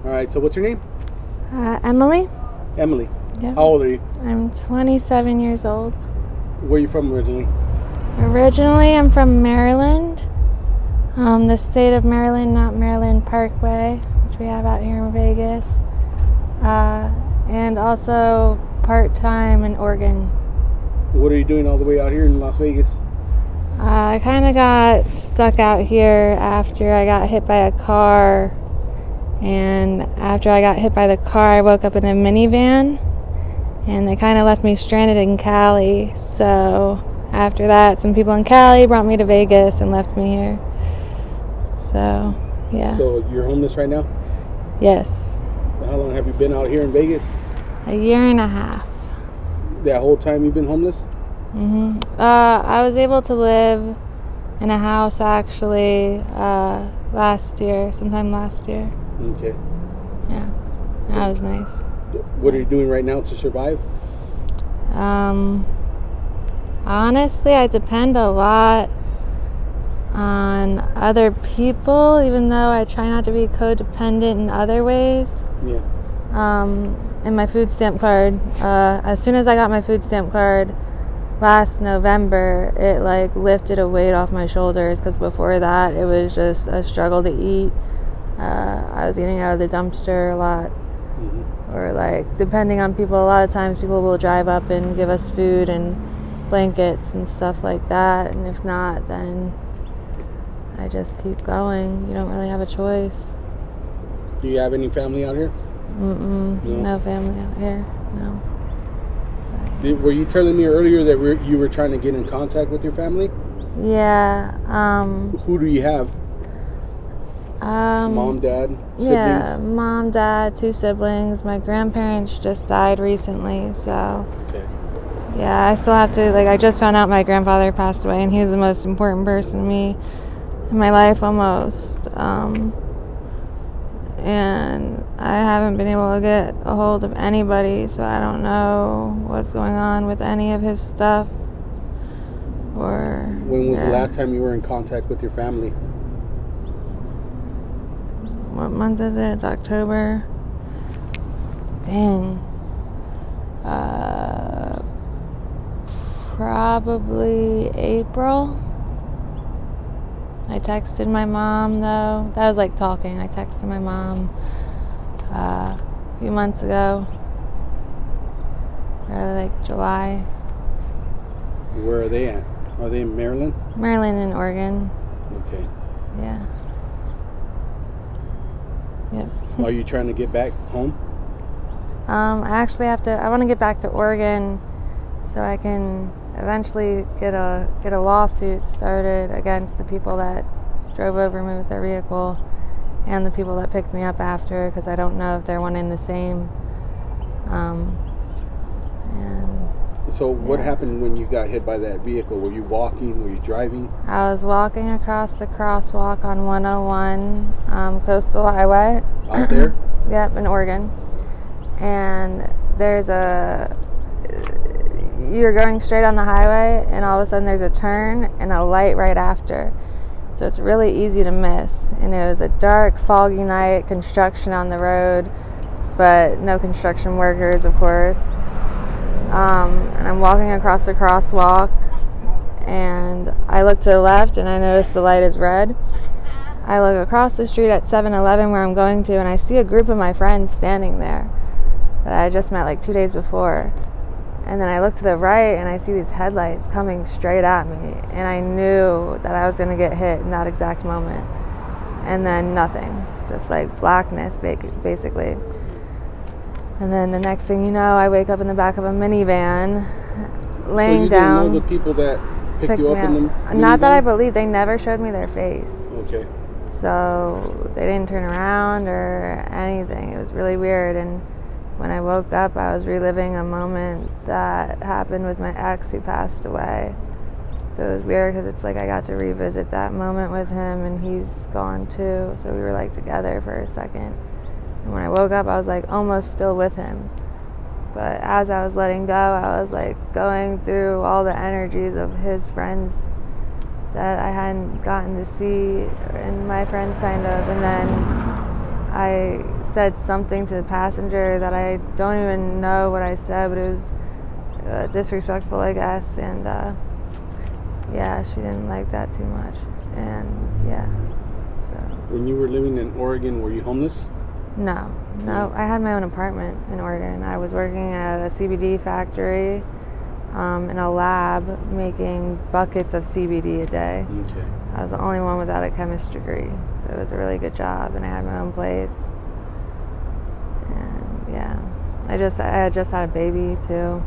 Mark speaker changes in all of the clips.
Speaker 1: All right, so what's your name?
Speaker 2: Emily.
Speaker 1: Emily.
Speaker 2: Yep.
Speaker 1: How old are you?
Speaker 2: I'm 27 years old.
Speaker 1: Where are you from originally?
Speaker 2: Originally, I'm from Maryland. The state of Maryland, not Maryland Parkway, which we have out here in Vegas. And also part-time in Oregon.
Speaker 1: What are you doing all the way out here in Las Vegas?
Speaker 2: I kind of got stuck out here after I got hit by a car. And after I got hit by the car, I woke up in a minivan. And they kind of left me stranded in Cali. So after that, some people in Cali brought me to Vegas and left me here. So, yeah.
Speaker 1: So you're homeless right now?
Speaker 2: Yes.
Speaker 1: How long have you been out here in Vegas?
Speaker 2: A year and a half.
Speaker 1: That whole time you've been homeless?
Speaker 2: Mm-hmm. I was able to live in a house actually sometime last year.
Speaker 1: Okay.
Speaker 2: Yeah, that was nice.
Speaker 1: What are you doing right now to survive?
Speaker 2: Honestly, I depend a lot on other people, even though I try not to be codependent in other ways.
Speaker 1: Yeah.
Speaker 2: And my food stamp card, as soon as I got my food stamp card last November, it like lifted a weight off my shoulders, because before that it was just a struggle to eat. I was eating out of the dumpster a lot.
Speaker 1: Mm-hmm.
Speaker 2: Or like, depending on people, a lot of times people will drive up and give us food and blankets and stuff like that, and if not, then I just keep going. You don't really have a choice.
Speaker 1: Do you have any family out here?
Speaker 2: No family out here, no.
Speaker 1: Were you telling me earlier that you were trying to get in contact with your family?
Speaker 2: Yeah.
Speaker 1: Who do you have? Mom, dad, siblings?
Speaker 2: Yeah, mom, dad, 2 siblings. My grandparents just died recently, so
Speaker 1: Okay.
Speaker 2: yeah, I still have to, like, I just found out my grandfather passed away, and he was the most important person to me in my life almost. And I haven't been able to get a hold of anybody, so I don't know what's going on with any of his stuff.
Speaker 1: When was the last time you were in contact with your family?
Speaker 2: What month is it? It's October. Dang. Probably April. I texted my mom, though. That was like talking. I texted my mom a few months ago. Probably like July.
Speaker 1: Where are they at? Are they in Maryland?
Speaker 2: Maryland and Oregon.
Speaker 1: Okay.
Speaker 2: Yeah. Yep.
Speaker 1: Are you trying to get back home?
Speaker 2: I actually I want to get back to Oregon so I can eventually get a lawsuit started against the people that drove over me with their vehicle and the people that picked me up after, because I don't know if they're one and the same.
Speaker 1: So what happened when you got hit by that vehicle? Were you walking? Were you driving?
Speaker 2: I was walking across the crosswalk on 101 Coastal Highway.
Speaker 1: Out there?
Speaker 2: Yep, in Oregon. And you're going straight on the highway, and all of a sudden there's a turn and a light right after. So it's really easy to miss. And it was a dark, foggy night, construction on the road, but no construction workers, of course. And I'm walking across the crosswalk, and I look to the left, and I notice the light is red. I look across the street at 7-Eleven where I'm going to, and I see a group of my friends standing there that I just met like 2 days before. And then I look to the right, and I see these headlights coming straight at me, and I knew that I was going to get hit in that exact moment. And then nothing, just like blackness, basically. And then the next thing you know, I wake up in the back of a minivan, laying down.
Speaker 1: So you didn't know the people that picked you up in the minivan?
Speaker 2: Not that I believe. They never showed me their face.
Speaker 1: Okay.
Speaker 2: So they didn't turn around or anything. It was really weird. And when I woke up, I was reliving a moment that happened with my ex who passed away. So it was weird because it's like I got to revisit that moment with him, and he's gone too. So we were like together for a second. And when I woke up, I was like almost still with him. But as I was letting go, I was like going through all the energies of his friends that I hadn't gotten to see, and my friends kind of. And then I said something to the passenger that I don't even know what I said, but it was disrespectful, I guess. And yeah, she didn't like that too much. And yeah, so.
Speaker 1: When you were living in Oregon, were you homeless?
Speaker 2: No. I had my own apartment in Oregon. I was working at a CBD factory in a lab making buckets of CBD a day.
Speaker 1: Okay.
Speaker 2: I was the only one without a chemistry degree, so it was a really good job, and I had my own place. And yeah, I had just had a baby too.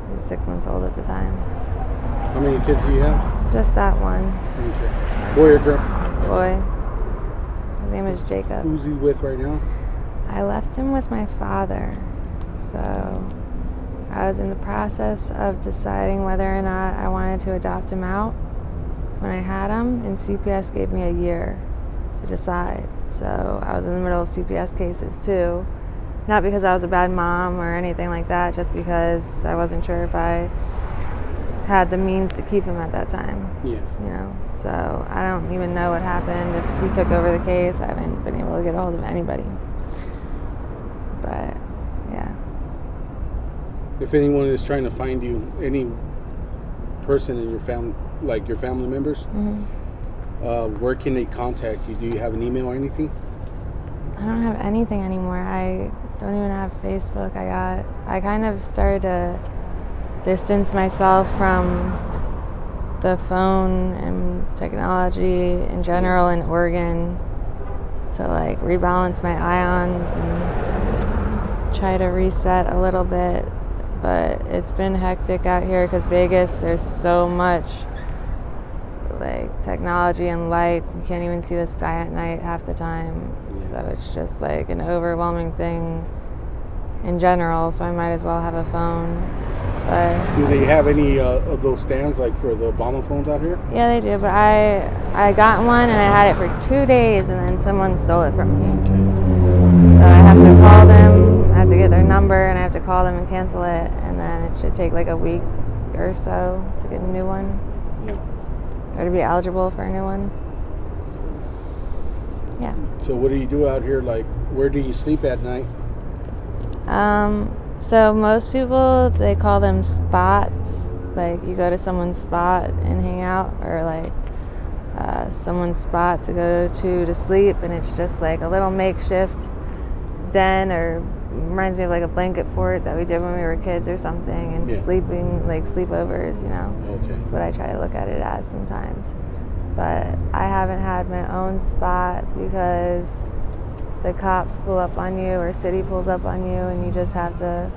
Speaker 2: He was 6 months old at the time.
Speaker 1: How many kids do you have?
Speaker 2: Just that one.
Speaker 1: Okay. Boy or girl?
Speaker 2: Boy. His name is Jacob.
Speaker 1: Who's he with right now?
Speaker 2: I left him with my father, so I was in the process of deciding whether or not I wanted to adopt him out when I had him, and CPS gave me a year to decide. So I was in the middle of CPS cases too, not because I was a bad mom or anything like that, just because I wasn't sure if I had the means to keep him at that time.
Speaker 1: Yeah.
Speaker 2: You know, so I don't even know what happened, if he took over the case. I haven't been able to get a hold of anybody. But yeah.
Speaker 1: If anyone is trying to find you, any person in your family, like your family members, where can they contact you? Do you have an email or anything?
Speaker 2: I don't have anything anymore. I don't even have Facebook. I kind of started to distance myself from the phone and technology in general in Oregon to like rebalance my ions and try to reset a little bit. But it's been hectic out here because Vegas, there's so much like technology and lights. You can't even see the sky at night half the time. So it's just like an overwhelming thing in general. So I might as well have a phone. But
Speaker 1: do they have any of those stands like for the Obama phones out here?
Speaker 2: Yeah, they do. But I got one and I had it for 2 days, and then someone stole it from me.
Speaker 1: Okay.
Speaker 2: So I have to call them. I have to get their number, and I have to call them and cancel it. And then it should take like a week or so to get a new one.
Speaker 1: Yeah.
Speaker 2: Or to be eligible for a new one. Yeah.
Speaker 1: So what do you do out here? Like, where do you sleep at night?
Speaker 2: So most people, they call them spots. Like you go to someone's spot and hang out, or like someone's spot to go to sleep, and it's just like a little makeshift den, or reminds me of like a blanket fort that we did when we were kids or something, and sleeping, like sleepovers, you know.
Speaker 1: Okay.
Speaker 2: That's what I try to look at it as sometimes. But I haven't had my own spot because the cops pull up on you, or city pulls up on you, and you just have to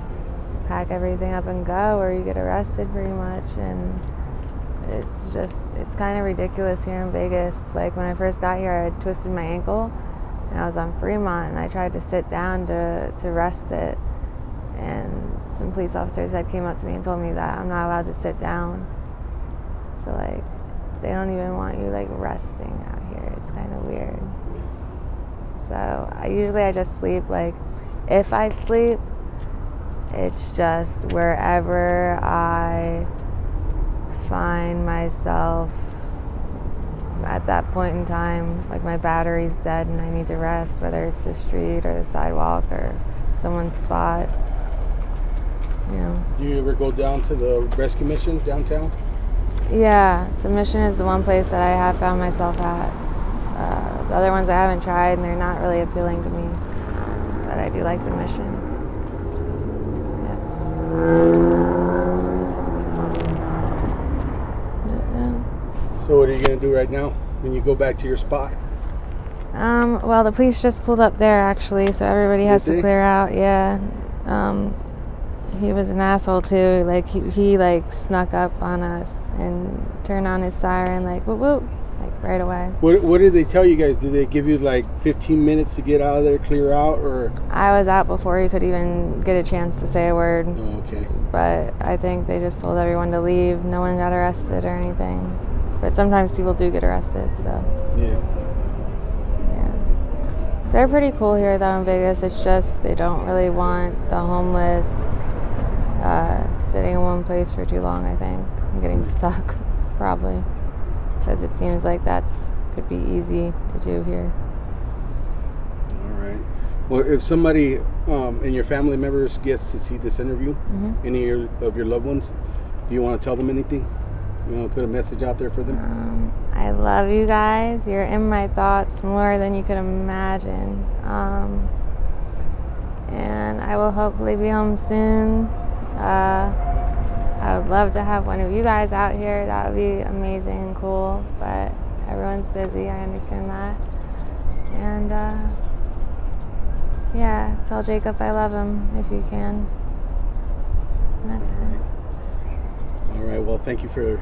Speaker 2: pack everything up and go, or you get arrested pretty much. And it's kind of ridiculous here in Vegas. Like when I first got here, I had twisted my ankle and I was on Fremont, and I tried to sit down to rest it, and some police officers had came up to me and told me that I'm not allowed to sit down. So like they don't even want you like resting out here. It's kind of weird. So I just sleep, like if I sleep, it's just wherever I find myself at that point in time, like my battery's dead and I need to rest, whether it's the street or the sidewalk or someone's spot, you know.
Speaker 1: Do you ever go down to the rescue mission downtown?
Speaker 2: Yeah, the mission is the one place that I have found myself at. The other ones I haven't tried, and they're not really appealing to me, but I do like the mission.
Speaker 1: So what are you going to do right now when you go back to your spot?
Speaker 2: Well, the police just pulled up there, actually, so everybody has to clear out. Yeah. He was an asshole, too. Like, he like, snuck up on us and turned on his siren, like, whoop, whoop, like, right away.
Speaker 1: What did they tell you guys? Did they give you, like, 15 minutes to get out of there, clear out, or?
Speaker 2: I was out before he could even get a chance to say a word.
Speaker 1: Oh, okay.
Speaker 2: But I think they just told everyone to leave. No one got arrested or anything. But sometimes people do get arrested, so.
Speaker 1: Yeah.
Speaker 2: They're pretty cool here, though, in Vegas. It's just they don't really want the homeless sitting in one place for too long, I think. I'm getting stuck, probably. Because it seems like could be easy to do here.
Speaker 1: All right. Well, if somebody in your family members gets to see this interview, any of your loved ones, do you want to tell them anything? You want to put a message out there for them?
Speaker 2: I love you guys. You're in my thoughts more than you could imagine. And I will hopefully be home soon. I would love to have one of you guys out here. That would be amazing and cool. But everyone's busy. I understand that. And yeah, tell Jacob I love him if you can. And that's it.
Speaker 1: All right. Well, thank you for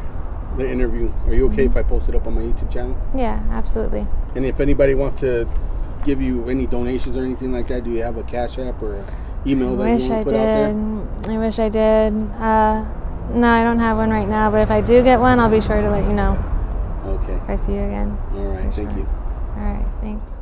Speaker 1: the interview. Are you okay if I post it up on my YouTube channel?
Speaker 2: Yeah, absolutely.
Speaker 1: And if anybody wants to give you any donations or anything like that, do you have a Cash App or email that you want to put out there?
Speaker 2: I wish I did. No, I don't have one right now, but if I do get one, I'll be sure to let you know.
Speaker 1: Okay.
Speaker 2: If I see you again.
Speaker 1: All right. Thank you.
Speaker 2: All right. Thanks.